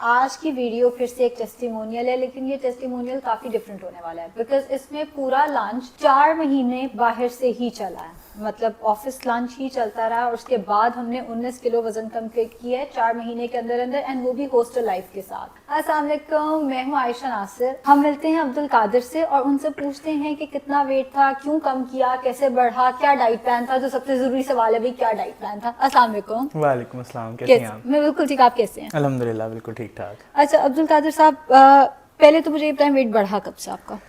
आज की वीडियो फिर से एक टेस्टिमोनियल है, लेकिन ये टेस्टिमोनियल काफी डिफरेंट होने वाला है बिकॉज इसमें पूरा लंच 4 महीने बाहर से ही चला है, मतलब ऑफिस लंच ही चलता रहा और उसके बाद हमने 19 किलो वजन कम किया है 4 महीने के अंदर अंदर, एंड वो भी हॉस्टल लाइफ के साथ। अस्सलाम वालेकुम, मैं हूँ आयशा नासिर। हम मिलते हैं अब्दुल कादिर से और उनसे पूछते हैं कि कितना वेट था, क्यों कम किया, कैसे बढ़ा, क्या डाइट प्लान था, जो सबसे जरूरी सवाल है भाई क्या डाइट प्लान था। अस्सलाम वालेकुम। वालेकुम अस्सलाम, कैसे हैं आप? मैं बिल्कुल ठीक, आप कैसे हैं? अल्हम्दुलिल्लाह बिल्कुल ठीक ठाक। अच्छा अब्दुल कादिर साहब, पहले तो मुझे ये बताएं वेट बढ़ा कब से आपका?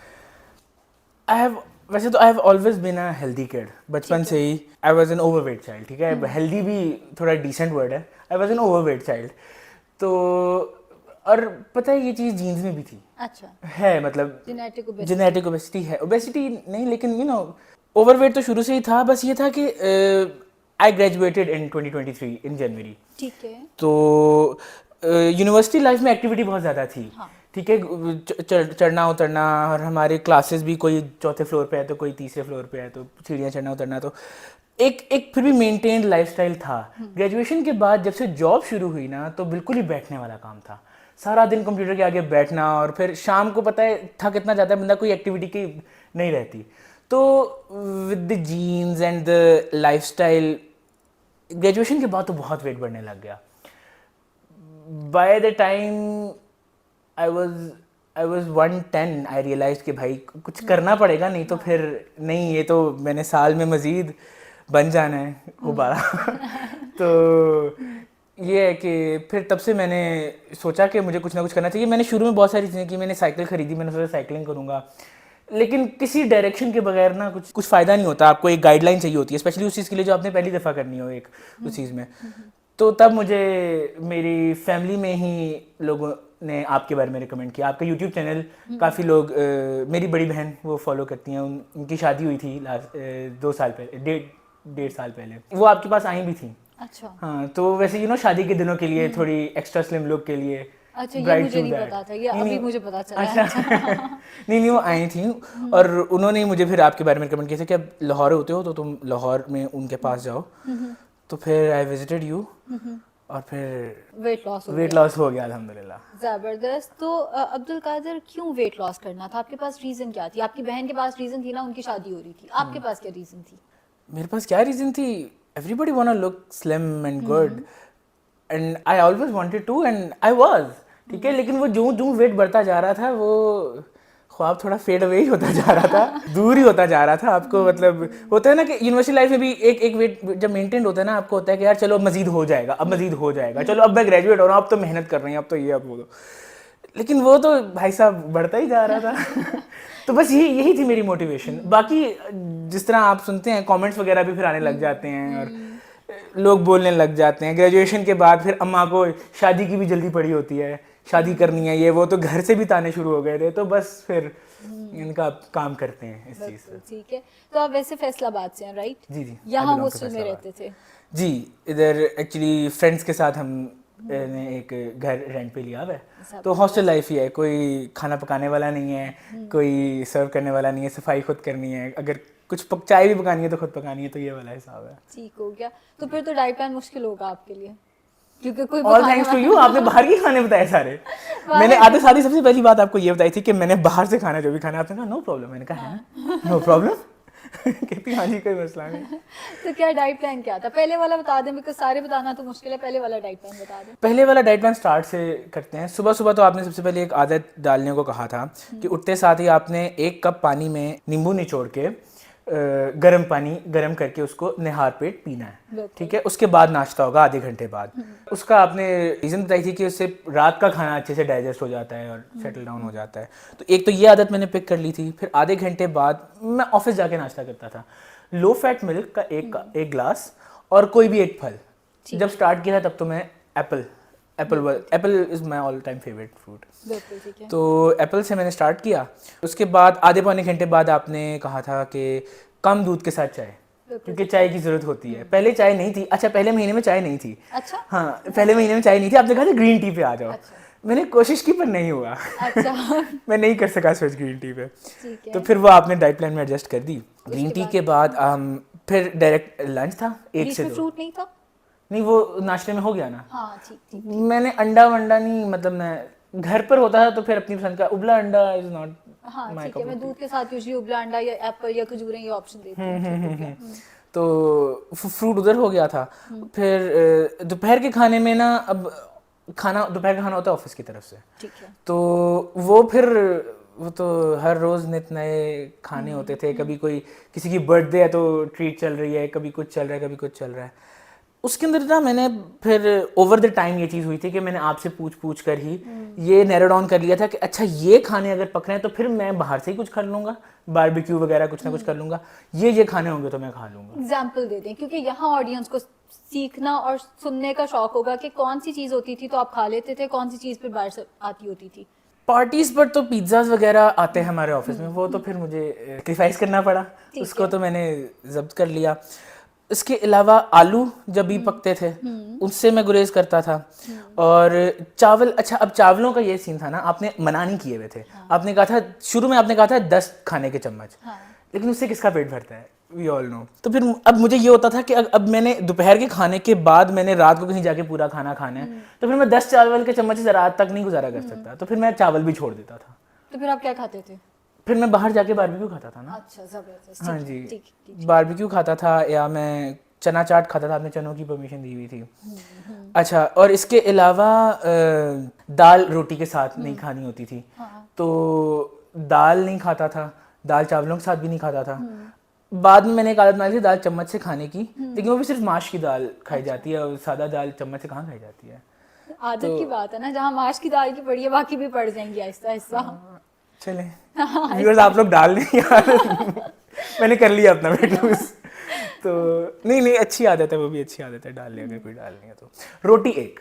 वैसे तो I have always been a healthy kid, बचपन से ही। I was an overweight child, ठीक है, हेल्दी भी थोड़ा डिसेंट वर्ड है। I was an overweight child. तो और पता है ये चीज़ जीन्स में भी थी। अच्छा, है मतलब जेनेटिक ओबेसिटी है, ओबेसिटी नहीं लेकिन ओवरवेट तो शुरू से ही था। बस ये था कि आई ग्रेजुएटेड इन 2023 इन जनवरी। ठीक है। तो यूनिवर्सिटी लाइफ में एक्टिविटी बहुत ज़्यादा थी। हाँ। ठीक है, चढ़ना उतरना, और हमारे क्लासेस भी कोई चौथे फ्लोर पे है तो कोई तीसरे फ्लोर पे है, तो सीढ़ियाँ चढ़ना उतरना, तो एक फिर भी मेंटेन्ड लाइफस्टाइल था। ग्रेजुएशन के बाद जब से जॉब शुरू हुई ना, तो बिल्कुल ही बैठने वाला काम था। सारा दिन कंप्यूटर के आगे बैठना, और फिर शाम को पता है थक इतना ज़्यादा बंदा, कोई एक्टिविटी की नहीं रहती। तो with the genes and the lifestyle, graduation के बाद तो बहुत वेट बढ़ने लग गया। By the time I was 110, I realize कि भाई कुछ करना पड़ेगा, नहीं तो फिर नहीं, ये तो मैंने साल में मज़ीद बन जाना है दोबारा। तो ये है कि फिर तब से मैंने सोचा कि मुझे कुछ ना कुछ करना चाहिए। मैंने शुरू में बहुत सारी चीज़ें की, मैंने साइकिल खरीदी, मैंने सोचा साइकिलिंग करूँगा, लेकिन किसी डायरेक्शन के बगैर ना कुछ फ़ायदा नहीं होता। आपको एक गाइडलाइन चाहिए होती है, स्पेशली उस चीज़ के लिए जो आपने पहली दफ़ा करनी हो एक उस चीज़ में। तो तब मुझे मेरी फैमिली में ही लोगों ने आपके बारे में रिकमेंड किया। आपका यूट्यूब चैनल काफ़ी लोग, मेरी बड़ी बहन वो फॉलो करती हैं, उनकी शादी हुई थी लास्ट 2 साल पहले, 1.5 साल पहले, वो आपके पास आई भी थी। अच्छा। हाँ, तो वैसे शादी के दिनों के लिए थोड़ी एक्स्ट्रा स्लिम लुक के लिए। अच्छा, ये मुझे नहीं पता था, ये अभी मुझे पता चला। अच्छा। नहीं वो आई थी, और उन्होंने मुझे फिर आपके बारे में रिकमेंड किया था कि अब लाहौर होते हो तो तुम लाहौर में उनके पास जाओ। तो फिर आई विजिटेड यू, और फिर वेट लॉस हो गया अल्हम्दुलिल्लाह। जबरदस्त। तो अब्दुल कादिर, क्यों वेट लॉस करना था? आपके पास रीजन क्या थी? आपकी बहन के पास रीजन थी ना, उनकी शादी हो रही थी, आपके पास क्या रीजन थी? मेरे पास क्या रीज़न थी? Everybody want to look slim and good, and I always wanted to, and I was, ठीक है। लेकिन वो जो जो वेट बढ़ता जा रहा था, वो ख्वाब थोड़ा फेड अवे ही होता जा रहा था, दूर ही होता जा रहा था। आपको मतलब होता है ना कि यूनिवर्सिटी लाइफ में भी एक वेट जब मेंटेन होता है ना, आपको होता है कि यार चलो अब मजीद हो जाएगा, अब मजीद हो जाएगा, चलो अब मैं ग्रेजुएट हो रहा हूँ, अब तो मेहनत कर रही हूँ, अब तो ये अब वो। लेकिन वो तो भाई साहब बढ़ता ही जा रहा था। तो बस यही थी मेरी मोटिवेशन। बाकी जिस तरह आप सुनते हैं कमेंट्स वगैरह भी फिर आने लग जाते हैं, और लोग बोलने लग जाते हैं। ग्रेजुएशन के बाद फिर अम्मा को शादी की भी जल्दी पड़ी होती है, शादी करनी है, ये वो, तो घर से भी ताने शुरू हो गए थे। तो बस फिर इनका काम करते हैं इस चीज़ से। ठीक है। तो आप वैसे फैसलाबाद से हैं, राइट? जी जी, यहाँ हॉस्टल में रहते थे? जी, इधर एक्चुअली फ्रेंड्स के साथ हम ने एक घर रेंट पे लिया हुआ है। तो हॉस्टल लाइफ ही है, कोई खाना पकाने वाला नहीं है, कोई सर्व करने वाला नहीं है, सफाई खुद करनी है, अगर कुछ चाय भी पकानी है तो खुद पकानी है, तो ये वाला हिसाब है। ठीक हो गया। तो फिर तो डाइट प्लान मुश्किल होगा आपके लिए, क्योंकि कोई ऑल थैंक्स टू यू, आपने बाहर के खाने बताए सारे। मैंने आते साथ ही सबसे पहली बात आपको ये बताई थी कि मैंने बाहर से खाना जो भी खाना, आपने कहा नो प्रॉब्लम। मैंने कहा है नो प्रॉब्लम। कहती हाँ जी, कोई मसला नहीं। तो क्या डाइट प्लान क्या था? पहले वाला बता दें, बिकॉज सारे बताना तो मुश्किल है। पहले वाला डाइट प्लान बता दें। पहले वाला डाइट प्लान स्टार्ट से करते हैं। सुबह सुबह तो आपने सबसे पहले एक आदत डालने को कहा था कि उठते साथ ही आपने 1 कप पानी में नींबू निचोड़ के गर्म पानी गर्म करके उसको निहार पेट पीना है, ठीक है। उसके बाद नाश्ता होगा आधे घंटे बाद। उसका आपने रीज़न बताई थी कि उससे रात का खाना अच्छे से डाइजेस्ट हो जाता है और सेटल डाउन हो जाता है। तो एक तो ये आदत मैंने पिक कर ली थी। फिर आधे घंटे बाद मैं ऑफिस जाके नाश्ता करता था। लो फैट मिल्क का एक ग्लास, और कोई भी एक फल। जब स्टार्ट किया था तब तो मैं Apple is my all time favourite fruit. तो एप्पल से मैंने स्टार्ट किया। उसके बाद आधे पौने घंटे बाद आपने कहा था कि कम दूध के साथ चाय, क्योंकि चाय की ज़रूरत होती है। पहले चाय नहीं थी। अच्छा, पहले महीने में चाय नहीं थी। अच्छा। हाँ, पहले महीने में चाय नहीं थी। आपने कहा था ग्रीन टी पे आ जाओ। अच्छा। मैंने कोशिश की पर नहीं हुआ। अच्छा। मैं नहीं कर सका स्विच ग्रीन टी पे। तो फिर वो आपने डाइट प्लान में एडजस्ट कर दी। ग्रीन टी के बाद फिर डायरेक्ट लंच था 1 से 2। फ्रूट नहीं था? नहीं वो नाश्ते में हो गया ना। हाँ ठीक ठीक। मैंने अंडा वंडा नहीं, मतलब मैं घर पर होता है तो फिर अपनी पसंद का उबला अंडा इज नॉट हाँ माय ठीक है, कप मैं ऑफ दूध के साथ यूजुअली उबला अंडा या एप्पल या खजूरें ये ऑप्शन देती हूँ। ठीक हो गया। तो फ्रूट उधर हो गया था। फिर दोपहर के खाने में ना, अब खाना दोपहर का खाना होता है ऑफिस की तरफ से, ठीक है। तो वो फिर वो तो हर रोज़ नित नए खाने होते थे। कभी कोई किसी की बर्थडे है तो ट्रीट चल रही है, कभी कुछ चल रहा है, कभी कुछ चल रहा है। उसके अंदर ना मैंने फिर ओवर द टाइम ये चीज़ हुई थी कि मैंने आपसे पूछ पूछ कर ही ये नैरो डाउन कर लिया था कि अच्छा ये खाने अगर पक रहे हैं तो फिर मैं बाहर से ही कुछ कर लूँगा, बारबेक्यू वगैरह कुछ ना कुछ कर लूँगा। ये खाने होंगे तो मैं खा लूँगा। एग्जाम्पल दे दें, क्योंकि यहाँ ऑडियंस को सीखना और सुनने का शौक होगा कि कौन सी चीज होती थी तो आप खा लेते थे, कौन सी चीज फिर बाहर से आती होती थी। पार्टीज पर तो पिज्ज़ाज वगैरह आते हैं हमारे ऑफिस में, वो तो फिर मुझे सेक्रीफाइस करना पड़ा, उसको तो मैंने जब्त कर लिया। इसके अलावा आलू जब भी पकते थे उससे मैं गुरेज करता था। और चावल, अच्छा अब चावलों का ये सीन था ना, आपने मना नहीं किए हुए थे। आपने कहा था शुरू में, आपने कहा था 10 खाने के चम्मच, लेकिन उससे किसका पेट भरता है, वी ऑल नो। तो फिर अब मुझे ये होता था कि अब मैंने दोपहर के खाने के बाद मैंने रात को कहीं जाके पूरा खाना खाना है, तो फिर मैं 10 चावल के चम्मच से रात तक नहीं गुजारा कर सकता, तो फिर मैं चावल भी छोड़ देता था। तो फिर आप क्या खाते थे? फिर मैं बाहर जाके बारबेक्यू खाता था ना। अच्छा जबरदस्त। हाँ ठीक जी, ठीक ठीक। बारबेक्यू खाता था या मैं चना चाट खाता था, आपने चनों की परमिशन दी हुई थी। अच्छा, और इसके अलावा दाल रोटी के साथ नहीं खानी होती थी, तो दाल नहीं खाता था, दाल चावलों के साथ भी नहीं खाता था। बाद में मैंने एक आदत बनाई थी दाल चम्मच से खाने की, लेकिन वो भी सिर्फ माश की दाल खाई जाती है, और सादा दाल चम्मच से कहाँ खाई जाती है। आदत की बात है ना, जहाँ माश की दाल की पड़ी है बाकी भी पड़ जाएंगी आहिस्ता आहिस्ता। चले व्यूअर्स, आप लोग डाल दें यार। मैंने कर लिया अपना वेट लूज। तो नहीं अच्छी आदत है, वो भी अच्छी आदत है, डाल लिया अगर कोई डालनी है तो। रोटी एक,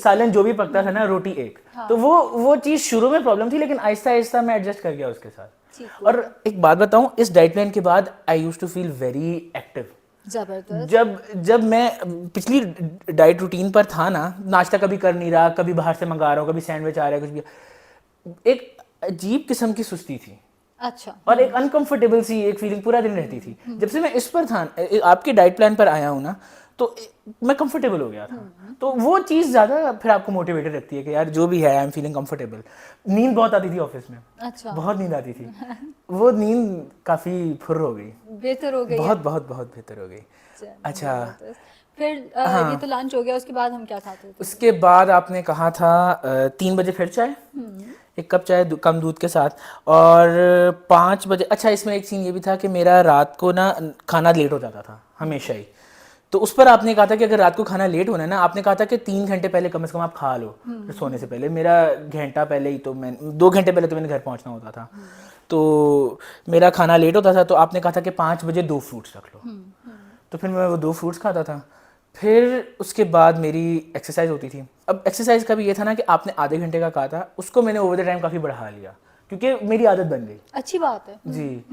सालन जो भी पकता था ना, रोटी एक। तो वो चीज़ शुरू में प्रॉब्लम थी, लेकिन आहिस्ता आहिस्ता मैं एडजस्ट कर गया उसके साथ। और एक बात बताऊं, इस डाइट प्लान के बाद I used to feel very active. जबरदस्त। जब मैं पिछली डाइट रूटीन पर था ना, नाश्ता कभी कर नहीं रहा, कभी बाहर से मंगा रहा हूँ, कभी सैंडविच आ रहा है, कुछ भी, एक अजीब किस्म की सुस्ती थी। अच्छा। और एक अनकंफर्टेबल सी एक फीलिंग पूरा दिन रहती थी। जब से मैं इस पर था, आपके डाइट प्लान पर आया हूँ ना, तो मैं कंफर्टेबल हो गया था। तो वो चीज़ ज़्यादा फिर आपको मोटिवेटेड रखती है कि यार जो भी है, आई एम फीलिंग कंफर्टेबल। नींद बहुत आती थी ऑफिस में। अच्छा। बहुत नींद आती थी। वो नींद काफ़ी फुर हो गई, बेहतर हो गई, बहुत बहुत बहुत बेहतर हो गई। अच्छा, फिर ये तो लंच हो गया, उसके बाद हम क्या खाते थे? उसके बाद आपने कहा था 3 बजे फिर चाय, एक कप चाय कम दूध के साथ, और 5 बजे। अच्छा, इसमें एक सीन ये भी था कि मेरा रात को ना खाना लेट हो जाता था हमेशा ही, तो उस पर आपने कहा था कि अगर रात को खाना लेट होना है ना, आपने कहा था कि 3 घंटे पहले कम से कम आप खा लो सोने से पहले। मेरा घंटा पहले ही, तो मैं 2 घंटे पहले तो मैंने घर पहुंचना होता था, तो मेरा खाना लेट होता था। तो आपने कहा था कि 5 बजे 2 फ्रूट्स रख लो, तो फिर मैं वो 2 फ्रूट्स खाता था। फिर उसके बाद मेरी एक्सरसाइज होती थी। अब एक्सरसाइज का भी ये था ना कि आपने आधे घंटे का कहा था, उसको मैंने ओवर द टाइम काफ़ी बढ़ा लिया, क्योंकि मेरी आदत बन गई। अच्छी बात है जी।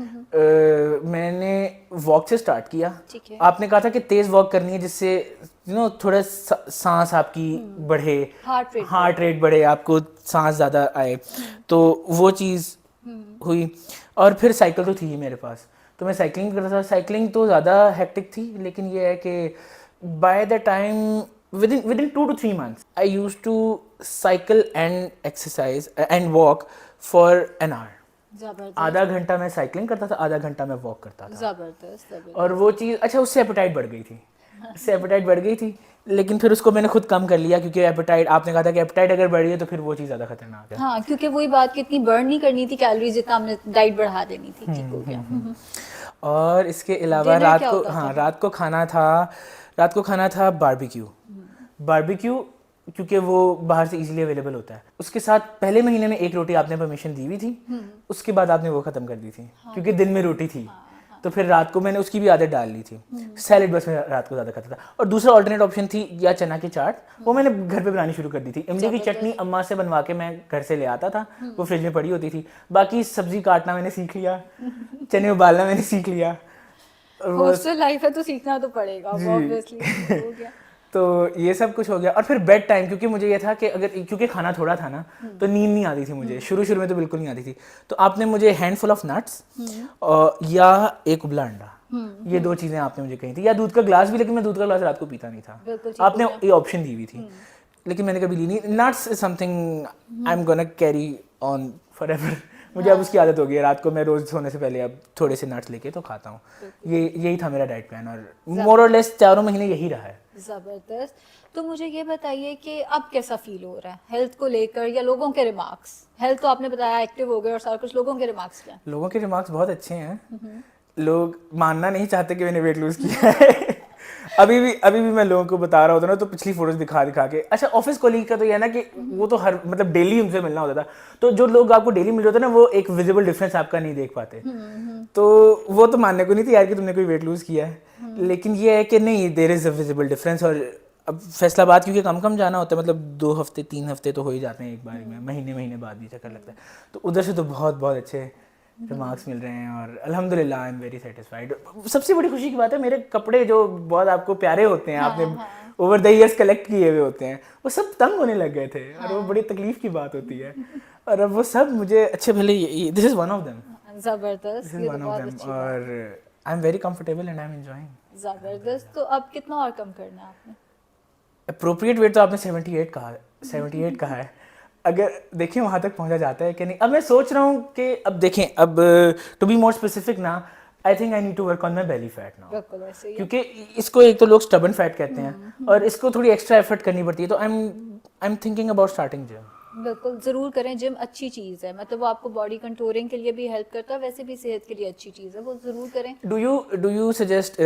मैंने वॉक से स्टार्ट किया। ठीक है। आपने कहा था कि तेज़ वॉक करनी है, जिससे थोड़ा सांस आपकी बढ़े, हार्ट रेट बढ़े, आपको सांस ज़्यादा आए, तो वो चीज़ हुई। और फिर साइकिल तो थी ही मेरे पास, तो मैं साइकिलिंग करता था। साइकिलिंग तो ज़्यादा हेक्टिक थी, लेकिन ये है कि bye the time within 2 to 3 months I used to cycle and exercise and walk for an hour. जबरदस्त। आधा घंटा मैं साइकिलिंग करता था, आधा घंटा मैं वॉक करता था। जबरदस्त। और वो चीज़, अच्छा, उससे एपेटाइट बढ़ गई थी, लेकिन फिर उसको मैंने खुद कम कर लिया, क्योंकि एपेटाइट, आपने कहा था कि एपेटाइट अगर बढ़ी है तो फिर वो चीज़ ज़्यादा खतरनाक है। हाँ, क्योंकि वही बात कि इतनी बर्न नहीं करनी थी कैलोरीज जितना हमने डाइट बढ़ा देनी थी। ठीक हो गया। और इसके अलावा रात को खाना था बारबेक्यू, क्योंकि वो बाहर से इजीली अवेलेबल होता है। उसके साथ पहले महीने में 1 रोटी आपने परमिशन दी हुई थी, उसके बाद आपने वो ख़त्म कर दी थी, क्योंकि दिन में रोटी थी। तो फिर रात को मैंने उसकी भी आदत डाल ली थी। सैलेड बस मैं रात को ज़्यादा खाता था। और दूसरा ऑल्टरनेट ऑप्शन थी या चना की चाट, वो मैंने घर पे बनानी शुरू कर दी थी। इमली की चटनी अम्मा से बनवा के मैं घर से ले आता था, वो फ्रिज में पड़ी होती थी। बाकी सब्जी काटना मैंने सीख लिया, चने उबालना मैंने सीख लिया। हॉस्टल लाइफ है तो सीखना तो पड़ेगा ऑब्वियसली। हो गया। तो ये सब कुछ हो गया। और फिर बेड टाइम, क्योंकि मुझे ये था कि क्योंकि खाना थोड़ा था ना, तो नींद नहीं आती थी मुझे, शुरू में तो बिल्कुल नहीं आती थी। तो आपने मुझे हैंडफुल ऑफ नट्स या एक उबला अंडा, ये दो चीजें आपने मुझे कही थी, या दूध का ग्लास भी, लेकिन मैं दूध का ग्लास रात को पीता नहीं था, बिल्कुल ठीक आपने हो गया। ये ऑप्शन दी हुई थी लेकिन मैंने कभी ली नहीं। Nuts is something I am gonna carry on for ever. मुझे अब उसकी आदत हो गई है, रात को मैं रोज सोने से पहले अब थोड़े से नट्स लेके तो खाता हूँ। यही था मेरा डाइट प्लान, और मोर और लेस 4 महीने यही रहा है। जबरदस्त। तो मुझे ये बताइए कि अब कैसा फील हो रहा है हेल्थ को लेकर, या लोगों के रिमार्क्स? हेल्थ तो आपने बताया एक्टिव हो गए और सारा कुछ, लोगों के रिमार्क्स क्या? लोगों के रिमार्क्स बहुत अच्छे हैं। लोग मानना नहीं चाहते कि मैंने वेट लूज किया है। अभी भी मैं लोगों को बता रहा होता ना, तो पिछली फोटोज दिखा के, अच्छा ऑफिस कोलीग का तो ये है ना कि वो तो हर मतलब डेली उनसे मिलना होता था, तो जो लोग आपको डेली मिल रहे होते ना, वो एक विजिबल डिफरेंस आपका नहीं देख पाते। तो वो तो मानने को नहीं थी यार कि तुमने कोई वेट लूज किया है, लेकिन ये है कि नहीं, there is a visible difference. और अब फैसलाबाद क्योंकि कम जाना होता है, मतलब 2 हफ्ते 3 हफ्ते तो हो ही जाते हैं एक बार में, महीने बाद भी चक्कर लगता है, तो उधर से तो बहुत अच्छे रिमार्क्स मिल रहे हैं, और अल्हम्दुलिल्लाह आई एम वेरी सेटिस्फाइड। सबसे बड़ी खुशी की बात है, मेरे कपड़े जो बहुत आपको प्यारे होते हैं, आपने ओवर द ईयर्स कलेक्ट किए हुए होते हैं, वो सब तंग होने लग गए थे, और वो बड़ी तकलीफ की बात होती है, और अब वो सब मुझे अच्छे भले, this is one of them, जबरदस्त, ये तो बहुत अच्छी बात है। और I am very comfortable and I am enjoying. जबरदस्त। तो अब कितना और कम करना है आपने? अप्रोप्रिएट वेट तो आपने 78 कहा है। अगर देखें वहाँ तक पहुँचा जाता है कि नहीं, अब मैं सोच रहा हूँ कि अब देखें, अब टू बी मोर स्पेसिफिक ना, I think I need to work on my belly fat now, बिल्कुल ऐसे ही है। क्योंकि इसको एक तो लोग स्टबन फैट कहते हैं, और इसको थोड़ी एक्स्ट्रा एफर्ट करनी पड़ती है, तो I am thinking about starting gym. बिल्कुल ज़रूर करें, जिम अच्छी चीज़ है, मतलब वो आपको बॉडी कंटूरिंग के लिए भी हेल्प करता है, वैसे भी सेहत के लिए अच्छी चीज़ है, वो ज़रूर करें। Do you suggest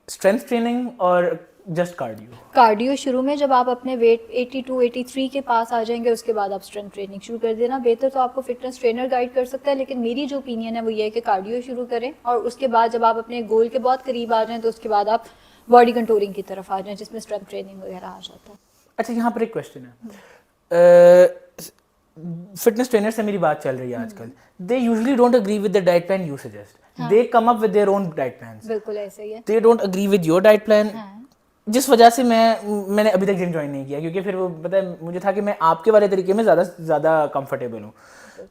strength training और जस्ट कार्डियो? कार्डियो शुरू में जब आप अपने वेट 82 83 के पास आ जाएंगे, उसके बाद आप स्ट्रेंथ ट्रेनिंग शुरू कर देना। बेहतर तो आपको फिटनेस ट्रेनर गाइड कर सकता है, लेकिन मेरी जो ओपिनियन है वो ये है कि कार्डियो शुरू करें, और उसके बाद जब आप अपने गोल के बहुत करीब आ जाएं, तो उसके बाद आप बॉडी कंटूरिंग की तरफ आ जाएं, जिसमें स्ट्रेंथ ट्रेनिंग वगैरह आ जाता है। अच्छा, यहाँ पर एक क्वेश्चन है, फिटनेस ट्रेनर से मेरी बात चल रही है आजकल, they usually don't agree with the diet plan you suggest, they come up with their own diet plans. बिल्कुल ऐसे ही है। They don't agree with your diet plan, जिस वजह से मैंने अभी तक जिम ज्वाइन नहीं किया, क्योंकि फिर वो पता है मुझे था कि मैं आपके वाले तरीके में ज़्यादा कंफर्टेबल हूँ।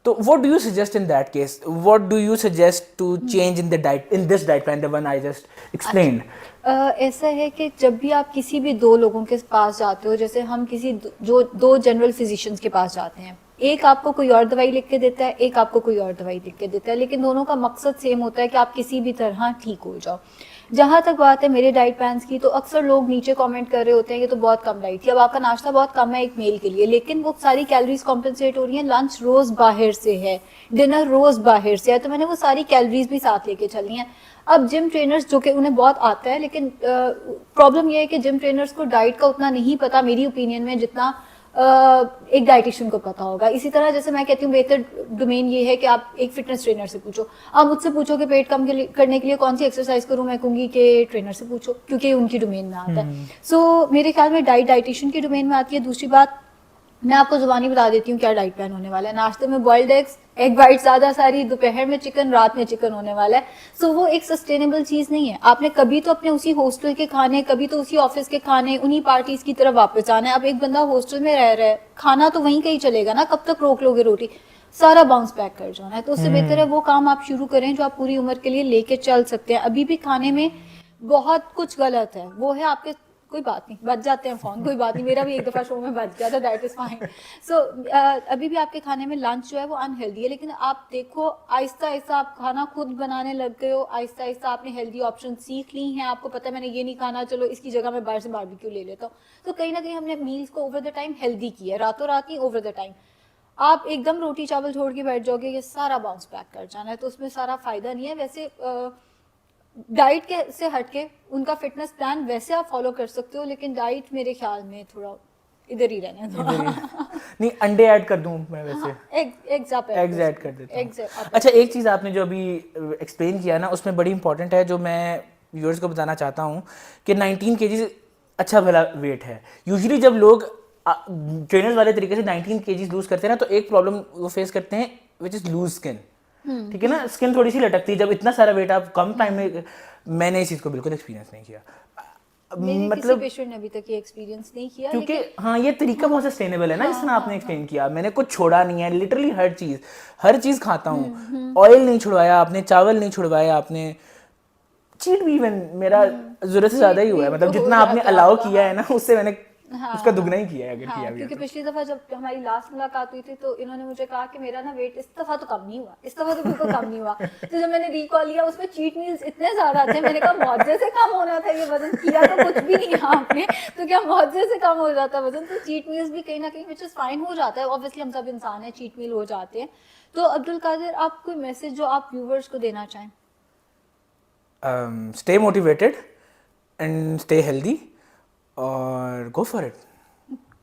तो what do you suggest in that case? What do you suggest to change in this diet plan, the one I just explained? ऐसा है कि जब भी आप किसी भी 2 लोगों के पास जाते हो, जैसे हम किसी दो जनरल फिजिशियंस के पास जाते हैं, एक आपको कोई और दवाई लिख के देता है, एक आपको कोई और दवाई लिख के देता है, लेकिन दोनों का मकसद सेम होता है कि आप किसी भी तरह ठीक हो जाओ। जहाँ तक बात है मेरे डाइट प्लान्स की, तो अक्सर लोग नीचे कमेंट कर रहे होते हैं ये तो बहुत कम डाइट थी, अब आपका नाश्ता बहुत कम है एक मेल के लिए, लेकिन वो सारी कैलोरीज कॉम्पनसेट हो रही हैं, लंच रोज बाहर से है, डिनर रोज बाहर से है, तो मैंने वो सारी कैलोरीज भी साथ लेके चलनी है। अब जिम ट्रेनर्स जो कि उन्हें बहुत आता है, लेकिन प्रॉब्लम ये है कि जिम ट्रेनर्स को डाइट का उतना नहीं पता मेरी ओपिनियन में, जितना एक डाइटिशियन को पता होगा। इसी तरह जैसे मैं कहती हूँ बेहतर डोमेन ये है कि आप एक फिटनेस ट्रेनर से पूछो। आप मुझसे पूछो कि पेट कम करने के लिए कौन सी एक्सरसाइज करूँ, मैं कहूँगी कि ट्रेनर से पूछो, क्योंकि उनकी डोमेन में आता है। सो मेरे ख्याल में डाइटिशियन की डोमेन में आती है। दूसरी बात, मैं आपको जुबानी बता देती हूँ क्या डाइट प्लान होने वाला है। नाश्ते में बॉइल्ड एग्स, एग वाइट ज़्यादा सारी, दोपहर में चिकन, रात में चिकन होने वाला है। सो वो एक सस्टेनेबल चीज़ नहीं है। आपने कभी तो अपने उसी हॉस्टल के खाने, कभी तो उसी ऑफिस के खाने, उन्हीं पार्टीज की तरफ वापस आना है। अब एक बंदा हॉस्टल में रह रहा है, खाना तो वहीं कहीं चलेगा ना, कब तक रोक लोगे रोटी, सारा बाउंस बैक कर जाना है। तो उससे बेहतर है वो काम आप शुरू करें जो आप पूरी उम्र के लिए लेके चल सकते हैं। अभी भी खाने में बहुत कुछ गलत है, वो है आपके, कोई बात नहीं, बच जाते हैं फोन, कोई बात नहीं, मेरा भी एक दफा शो में बच गया था, दैट इज फाइन। सो अभी भी आपके खाने में लंच जो है वो अनहेल्दी है, लेकिन आप देखो आहिस्ता आहिस्ता आप खाना खुद बनाने लग गए हो, आहिस्ता आहिस्ता आपने हेल्दी ऑप्शन सीख ली हैं, आपको पता है मैंने ये नहीं खाना, चलो इसकी जगह मैं बाहर से बारबेक्यू ले लेता हूँ। तो कहीं ना कहीं हमने मील्स को ओवर द टाइम हेल्दी किया है, रातों रात नहीं, ओवर द टाइम। आप एकदम रोटी चावल छोड़ के बैठ जाओगे, ये सारा बाउंस बैक कर जाना है, तो उसमें सारा फायदा नहीं है। वैसे डाइट के से हटके उनका फिटनेस प्लान वैसे आप फॉलो कर सकते हो, लेकिन डाइट मेरे ख्याल में थोड़ा इधर ही रहने दो। नहीं, अंडे ऐड कर दूं मैं वैसे? एग्स ऐड कर देता हूं। अच्छा, एक चीज़ आपने जो अभी एक्सप्लेन किया ना, उसमें बड़ी इंपॉर्टेंट है, जो मैं व्यूअर्स को बताना चाहता हूँ कि 19 kg अच्छा भला वेट है। यूजुअली जब लोग ट्रेनर्स वाले तरीके से 19 kg लूज करते हैं ना, तो एक प्रॉब्लम वो फेस करते हैं विच इज़ लूज स्किन। ठीक है ना, स्किन थोड़ी सी लटकती है जब इतना सारा वेट आप कम टाइम में। मैंने इस चीज़ को बिल्कुल एक्सपीरियंस नहीं किया, मतलब किसी पेशेंट ने अभी तक ये एक्सपीरियंस नहीं किया, क्योंकि हाँ ये तरीका बहुत सस्टेनेबल है ना, जिस तरह आपने एक्सप्लेन किया। मैंने कुछ छोड़ा नहीं है, लिटरली हर चीज़ खाता हूँ। ऑयल नहीं छुड़वाया आपने, चावल नहीं छुड़वाया आपने, चीट भी इवन मेरा जरूरत से ज्यादा ही हुआ है, Cheat मतलब भी जितना हो आपने जाता अलाउ होगा, किया है ना उससे मैंने हाँ, उसका दुगना ही किया है अगर हाँ, किया भी है क्योंकि तो। पिछली दफा जब हमारी लास्ट मुलाकात हुई थी तो इन्होंने मुझे कहा कि मेरा ना वेट इस दफा तो कम नहीं हुआ, इस दफा तो बिल्कुल कम नहीं हुआ। तो जब मैंने रिकॉल लिया उसमें चीट मील्स इतने ज्यादा थे, मैंने कहा मौजे से कम होना था ये वजन, किया तो कुछ भी नहीं है आपने, तो क्या मौजे से कम हो जाता वजन। तो चीट मील्स भी कहीं ना कहीं विच इज फाइन हो जाता है, ऑब्वियसली हम सब इंसान हैं, चीट मील हो जाते हैं। तो अब्दुल कादिर, आप कोई मैसेज जो आप व्यूवर्स को देना चाहें? Stay motivated and stay healthy और go for it,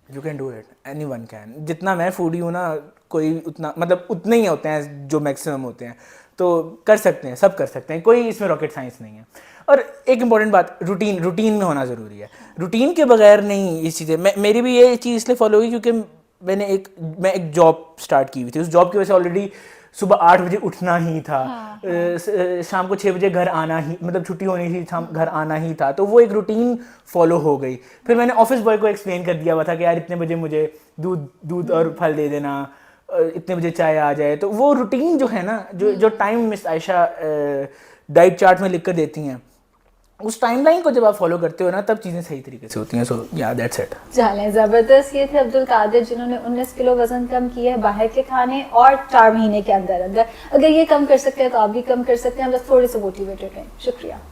you can do it, anyone can. जितना मैं फूडी हूँ ना, कोई उतना मतलब उतने ही होते हैं जो मैक्सिमम होते हैं, तो कर सकते हैं, सब कर सकते हैं, कोई इसमें रॉकेट साइंस नहीं है। और एक इम्पॉर्टेंट बात, रूटीन में होना ज़रूरी है, रूटीन के बगैर नहीं ये चीज़ें। मेरी भी ये चीज़ इसलिए फॉलो हुई क्योंकि मैं एक जॉब स्टार्ट की हुई थी, उस जॉब की वजह से ऑलरेडी सुबह 8 बजे उठना ही था, शाम को 6 बजे घर आना ही, मतलब छुट्टी होनी थी, शाम घर आना ही था, तो वो एक रूटीन फॉलो हो गई। फिर मैंने ऑफिस बॉय को एक्सप्लेन कर दिया हुआ था कि यार इतने बजे मुझे दूध और फल दे देना, इतने बजे चाय आ जाए। तो वो रूटीन जो है ना, जो time miss Ayesha diet chart में लिख कर देती हैं, उस टाइमलाइन को जब आप फॉलो करते हो ना, तब चीज़ें सही तरीके से होती हैं। सो या दैट्स इट। चलें, ज़बरदस्त। ये थे अब्दुल कादिर जिन्होंने 19 किलो वजन कम किया है बाहर के खाने और 4 महीने के अंदर अंदर। अगर ये कम कर सकते हैं तो आप भी कम कर सकते हैं, बस थोड़े से मोटिवेटेड रहें। शुक्रिया।